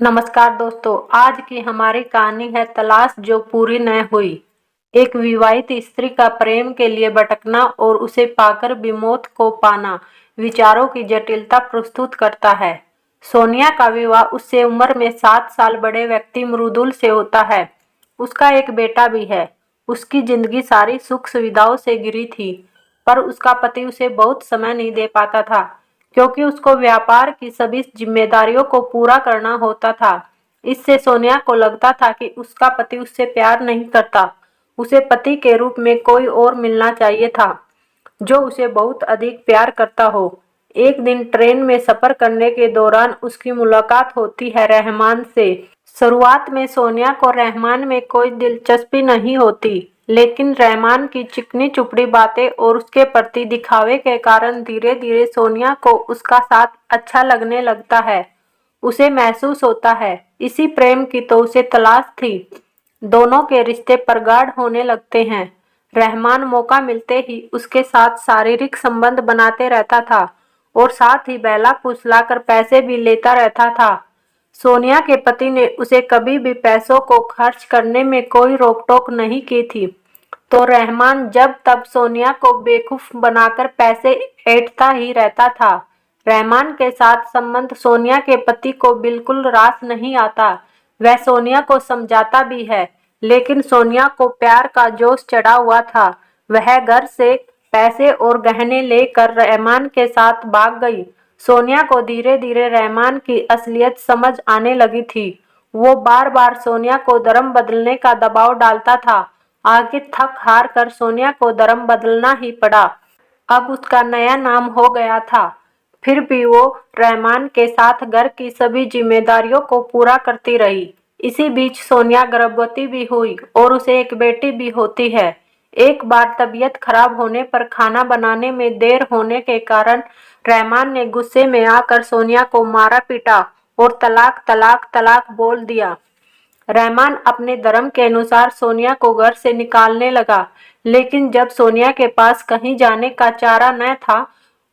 नमस्कार दोस्तों, आज की हमारी कहानी है तलाश जो पूरी न हुई। एक विवाहित स्त्री का प्रेम के लिए भटकना और उसे पाकर भी मौत को पाना विचारों की जटिलता प्रस्तुत करता है। सोनिया का विवाह उससे उम्र में 7 साल बड़े व्यक्ति मृदुल से होता है। उसका एक बेटा भी है। उसकी जिंदगी सारी सुख सुविधाओं से घिरी थी, पर उसका पति उसे बहुत समय नहीं दे पाता था, क्योंकि उसको व्यापार की सभी जिम्मेदारियों को पूरा करना होता था। इससे सोनिया को लगता था कि उसका पति उससे प्यार नहीं करता। उसे पति के रूप में कोई और मिलना चाहिए था, जो उसे बहुत अधिक प्यार करता हो। एक दिन ट्रेन में सफर करने के दौरान उसकी मुलाकात होती है रहमान से। शुरुआत में सोनिया को रहमान में कोई दिलचस्पी नहीं होती, लेकिन रहमान की चिकनी चुपड़ी बातें और उसके प्रति दिखावे के कारण धीरे धीरे सोनिया को उसका साथ अच्छा लगने लगता है। उसे महसूस होता है इसी प्रेम की तो उसे तलाश थी। दोनों के रिश्ते प्रगाढ़ होने लगते हैं। रहमान मौका मिलते ही उसके साथ शारीरिक संबंध बनाते रहता था और साथ ही बहला फुसलाकर पैसे भी लेता रहता था। सोनिया के पति ने उसे कभी भी पैसों को खर्च करने में कोई रोक-टोक नहीं की थी, तो रहमान जब तब सोनिया को बेवकूफ बनाकर पैसे ऐंठता ही रहता था। रहमान के साथ संबंध सोनिया के पति को बिल्कुल रास नहीं आता। वह सोनिया को समझाता भी है, लेकिन सोनिया को प्यार का जोश चढ़ा हुआ था। वह घर से पैसे और गहने लेकर रहमान के साथ भाग गई। सोनिया को धीरे धीरे रहमान की असलियत समझ आने लगी थी। वो बार बार सोनिया को धर्म बदलने का दबाव डालता था। आखिर थक हार कर सोनिया को धर्म बदलना ही पड़ा। अब उसका नया नाम हो गया था। फिर भी वो रहमान के साथ घर की सभी जिम्मेदारियों को पूरा करती रही। इसी बीच सोनिया गर्भवती भी हुई और उसे एक बेटी भी होती है। एक बार तबीयत खराब होने पर खाना बनाने में देर होने के कारण रहमान ने गुस्से में आकर सोनिया को मारा पीटा और तलाक तलाक तलाक बोल दिया। रहमान अपने धर्म के अनुसार सोनिया को घर से निकालने लगा, लेकिन जब सोनिया के पास कहीं जाने का चारा न था,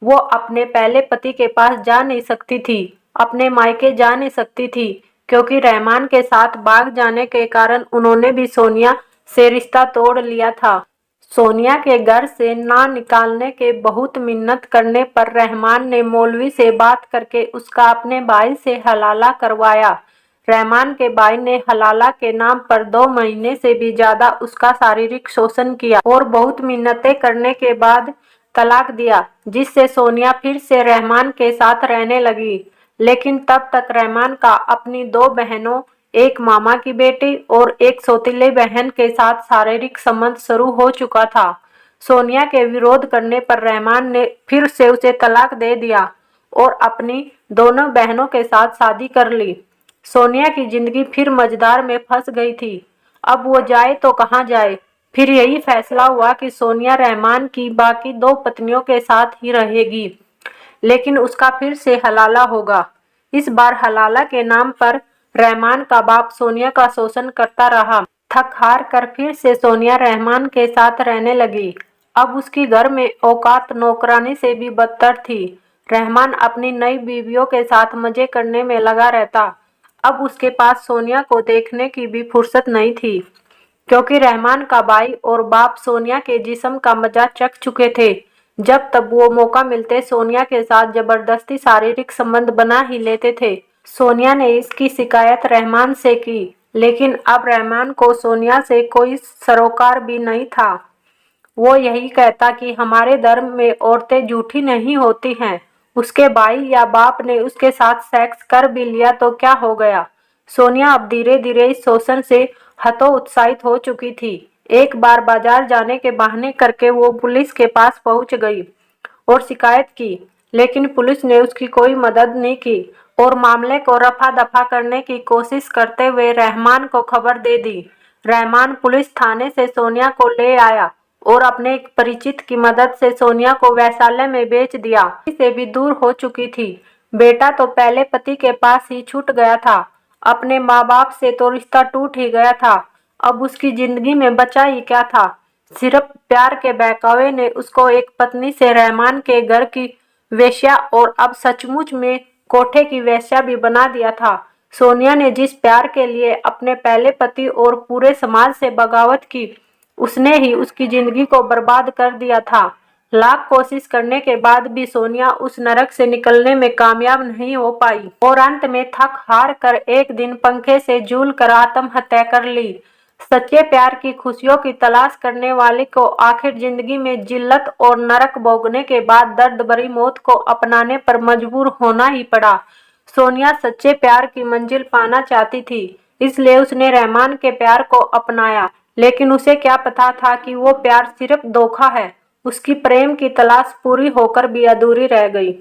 वो अपने पहले पति के पास जा नहीं सकती थी, अपने मायके जा नहीं सकती थी, क्योंकि रहमान के साथ भाग जाने के कारण उन्होंने भी सोनिया से रिश्ता तोड़ लिया था। सोनिया के घर से ना निकालने के बहुत मिन्नत करने पर रहमान ने मौलवी से बात करके उसका अपने भाई से हलाला करवाया। रहमान के भाई ने हलाला के नाम पर 2 महीने से भी ज्यादा उसका शारीरिक शोषण किया और बहुत मिन्नतें करने के बाद तलाक दिया, जिससे सोनिया फिर से रहमान के साथ रहने लगी। लेकिन तब तक रहमान का अपनी 2 बहनों, एक मामा की बेटी और एक सौतेली बहन के साथ शारीरिक संबंध शुरू हो चुका था। सोनिया के विरोध करने पर रहमान ने फिर से उसे तलाक दे दिया और अपनी दोनों बहनों के साथ शादी कर ली। सोनिया की जिंदगी फिर मझधार में फंस गई थी। अब वो जाए तो कहाँ जाए। फिर यही फैसला हुआ कि सोनिया रहमान की बाकी 2 पत्नियों के साथ ही रहेगी, लेकिन उसका फिर से हलाला होगा। इस बार हलाला के नाम पर रहमान का बाप सोनिया का शोषण करता रहा। थक हार कर फिर से सोनिया रहमान के साथ रहने लगी। अब उसकी घर में औकात नौकरानी से भी बदतर थी। रहमान अपनी नई बीवियों के साथ मजे करने में लगा रहता। अब उसके पास सोनिया को देखने की भी फुर्सत नहीं थी, क्योंकि रहमान का भाई और बाप सोनिया के जिस्म का मजा चख चुके थे। जब तब वो मौका मिलते सोनिया के साथ जबरदस्ती शारीरिक संबंध बना ही लेते थे। सोनिया ने इसकी शिकायत रहमान से की, लेकिन अब रहमान को सोनिया से कोई सरोकार भी नहीं था। वो यही कहता कि हमारे धर्म में औरतें झूठी नहीं होती हैं। उसके भाई या बाप ने उसके साथ सेक्स कर भी लिया तो क्या हो गया। सोनिया अब धीरे धीरे इस शोषण से हतोत्साहित हो चुकी थी। एक बार बाजार जाने के बहाने करके वो पुलिस के पास पहुंच गई और शिकायत की, लेकिन पुलिस ने उसकी कोई मदद नहीं की और मामले को रफा दफा करने की कोशिश करते हुए रहमान को खबर दे दी। रहमान पुलिस थाने से सोनिया को ले आया और अपने एक परिचित की मदद से सोनिया को वैशाल्य में बेच दिया। से भी दूर हो चुकी थी। बेटा तो पहले पति के पास ही छूट गया था। अपने माँ बाप से तो रिश्ता टूट ही गया था। अब उसकी जिंदगी में बचा ही क्या था। सिर्फ प्यार के बहकावे ने उसको एक पत्नी से रहमान के घर की वेश्या और अब सचमुच में कोठे की वेश्या भी बना दिया था। सोनिया ने जिस प्यार के लिए अपने पहले पति और पूरे समाज से बगावत की, उसने ही उसकी जिंदगी को बर्बाद कर दिया था। लाख कोशिश करने के बाद भी सोनिया उस नरक से निकलने में कामयाब नहीं हो पाई और अंत में थक हार कर एक दिन पंखे से झूल कर आत्महत्या कर ली। सच्चे प्यार की खुशियों की तलाश करने वाले को आखिर जिंदगी में जिल्लत और नरक भोगने के बाद दर्द भरी मौत को अपनाने पर मजबूर होना ही पड़ा। सोनिया सच्चे प्यार की मंजिल पाना चाहती थी, इसलिए उसने रहमान के प्यार को अपनाया, लेकिन उसे क्या पता था कि वो प्यार सिर्फ धोखा है। उसकी प्रेम की तलाश पूरी होकर भी अधूरी रह गई।